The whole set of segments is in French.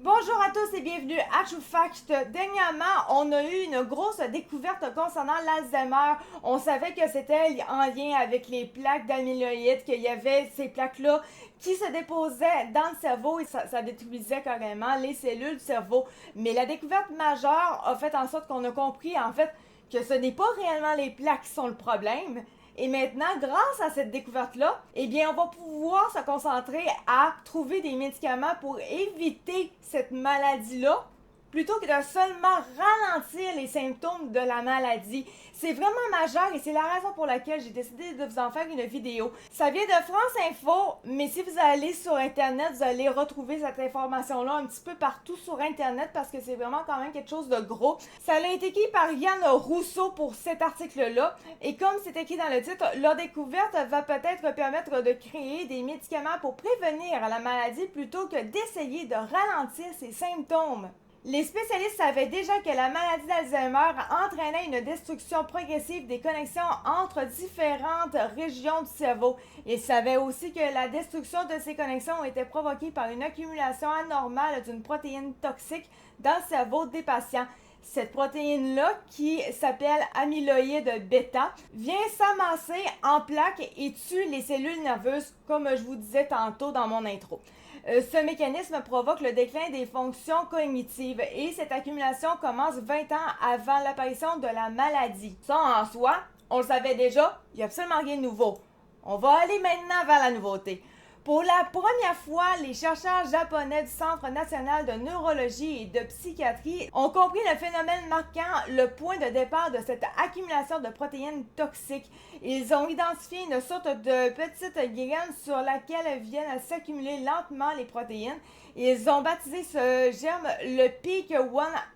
Bonjour à tous et bienvenue à True Fact. Dernièrement, on a eu une grosse découverte concernant l'Alzheimer. On savait que c'était en lien avec les plaques d'amyloïdes, qu'il y avait ces plaques-là qui se déposaient dans le cerveau et ça détruisait carrément les cellules du cerveau. Mais la découverte majeure a fait en sorte qu'on a compris en fait que ce n'est pas réellement les plaques qui sont le problème. Et maintenant, grâce à cette découverte-là, eh bien, on va pouvoir se concentrer à trouver des médicaments pour éviter cette maladie-là, plutôt que de seulement ralentir les symptômes de la maladie. C'est vraiment majeur et c'est la raison pour laquelle j'ai décidé de vous en faire une vidéo. Ça vient de France Info, mais si vous allez sur Internet, vous allez retrouver cette information-là un petit peu partout sur Internet parce que c'est vraiment quand même quelque chose de gros. Ça a été écrit par Yann Rousseau pour cet article-là. Et comme c'est écrit dans le titre, leur découverte va peut-être permettre de créer des médicaments pour prévenir la maladie plutôt que d'essayer de ralentir ses symptômes. Les spécialistes savaient déjà que la maladie d'Alzheimer entraînait une destruction progressive des connexions entre différentes régions du cerveau. Ils savaient aussi que la destruction de ces connexions était provoquée par une accumulation anormale d'une protéine toxique dans le cerveau des patients. Cette protéine-là, qui s'appelle amyloïde bêta, vient s'amasser en plaques et tue les cellules nerveuses, comme je vous disais tantôt dans mon intro. Ce mécanisme provoque le déclin des fonctions cognitives et cette accumulation commence 20 ans avant l'apparition de la maladie. Ça, en soi, on le savait déjà, il n'y a absolument rien de nouveau. On va aller maintenant vers la nouveauté. Pour la première fois, les chercheurs japonais du Centre national de neurologie et de psychiatrie ont compris le phénomène marquant le point de départ de cette accumulation de protéines toxiques. Ils ont identifié une sorte de petite graine sur laquelle viennent s'accumuler lentement les protéines. Ils ont baptisé ce germe le Peak 1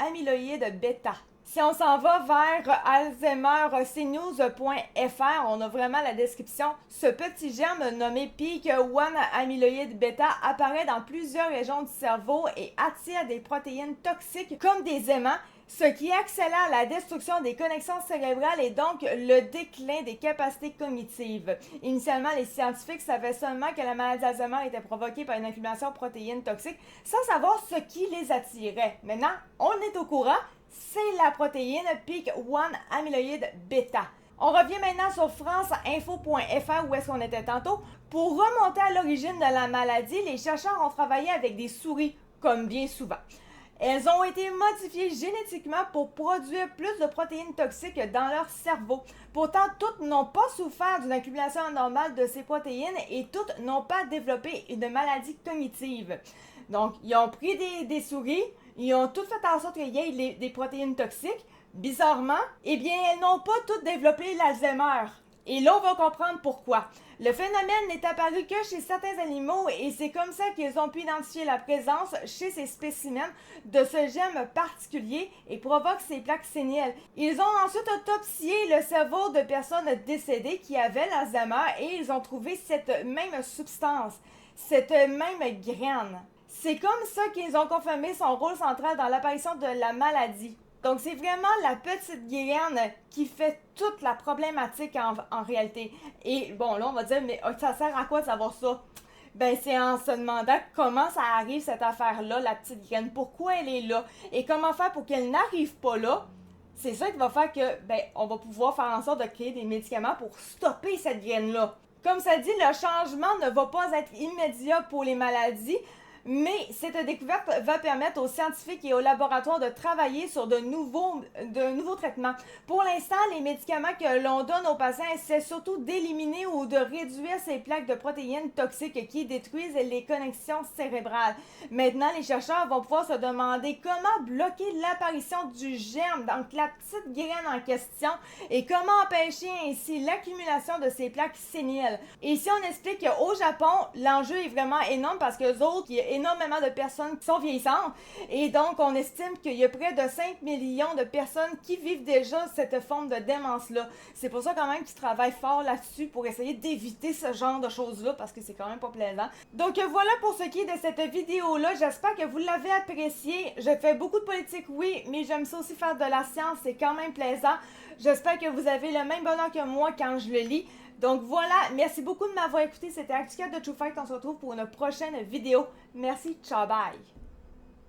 amyloïde bêta. Si on s'en va vers alzheimercnews.fr, on a vraiment la description. Ce petit germe nommé Peak 1 amyloïde bêta apparaît dans plusieurs régions du cerveau et attire des protéines toxiques comme des aimants, ce qui accélère la destruction des connexions cérébrales et donc le déclin des capacités cognitives. Initialement, les scientifiques savaient seulement que la maladie d'Alzheimer était provoquée par une accumulation de protéines toxiques sans savoir ce qui les attirait. Maintenant, on est au courant. C'est la protéine Peak 1 amyloïde bêta. On revient maintenant sur franceinfo.fr où est-ce qu'on était tantôt. Pour remonter à l'origine de la maladie, les chercheurs ont travaillé avec des souris, comme bien souvent. Elles ont été modifiées génétiquement pour produire plus de protéines toxiques dans leur cerveau. Pourtant, toutes n'ont pas souffert d'une accumulation anormale de ces protéines et toutes n'ont pas développé une maladie cognitive. Donc, ils ont pris des souris, ils ont toutes fait en sorte qu'il y ait des protéines toxiques. Bizarrement, eh bien, elles n'ont pas toutes développé l'Alzheimer. Et là, on va comprendre pourquoi. Le phénomène n'est apparu que chez certains animaux et c'est comme ça qu'ils ont pu identifier la présence chez ces spécimens de ce germe particulier et provoque ces plaques séniles. Ils ont ensuite autopsié le cerveau de personnes décédées qui avaient l'Alzheimer et ils ont trouvé cette même substance, cette même graine. C'est comme ça qu'ils ont confirmé son rôle central dans l'apparition de la maladie. Donc, c'est vraiment la petite graine qui fait toute la problématique en réalité. Et bon, là, on va dire, mais ça sert à quoi de savoir ça? Ben, c'est en se demandant comment ça arrive, cette affaire-là, la petite graine. Pourquoi elle est là? Et comment faire pour qu'elle n'arrive pas là? C'est ça qui va faire que, ben, on va pouvoir faire en sorte de créer des médicaments pour stopper cette graine-là. Comme ça dit, le changement ne va pas être immédiat pour les maladies, mais cette découverte va permettre aux scientifiques et aux laboratoires de travailler sur de nouveaux traitements. Pour l'instant, les médicaments que l'on donne aux patients essaient surtout d'éliminer ou de réduire ces plaques de protéines toxiques qui détruisent les connexions cérébrales. Maintenant, les chercheurs vont pouvoir se demander comment bloquer l'apparition du germe, donc la petite graine en question, et comment empêcher ainsi l'accumulation de ces plaques séniles. Et si on explique qu'au Japon, l'enjeu est vraiment énorme parce qu'eux autres, il y a énormément de personnes qui sont vieillissantes et donc on estime qu'il y a près de 5 millions de personnes qui vivent déjà cette forme de démence-là. C'est pour ça quand même qu'ils travaillent fort là-dessus pour essayer d'éviter ce genre de choses-là parce que c'est quand même pas plaisant. Donc voilà pour ce qui est de cette vidéo-là. J'espère que vous l'avez appréciée. Je fais beaucoup de politique, oui, mais j'aime ça aussi faire de la science. C'est quand même plaisant. J'espère que vous avez le même bonheur que moi quand je le lis. Donc voilà, merci beaucoup de m'avoir écouté. C'était Actica de True Fact. On se retrouve pour une prochaine vidéo. Merci, ciao, bye!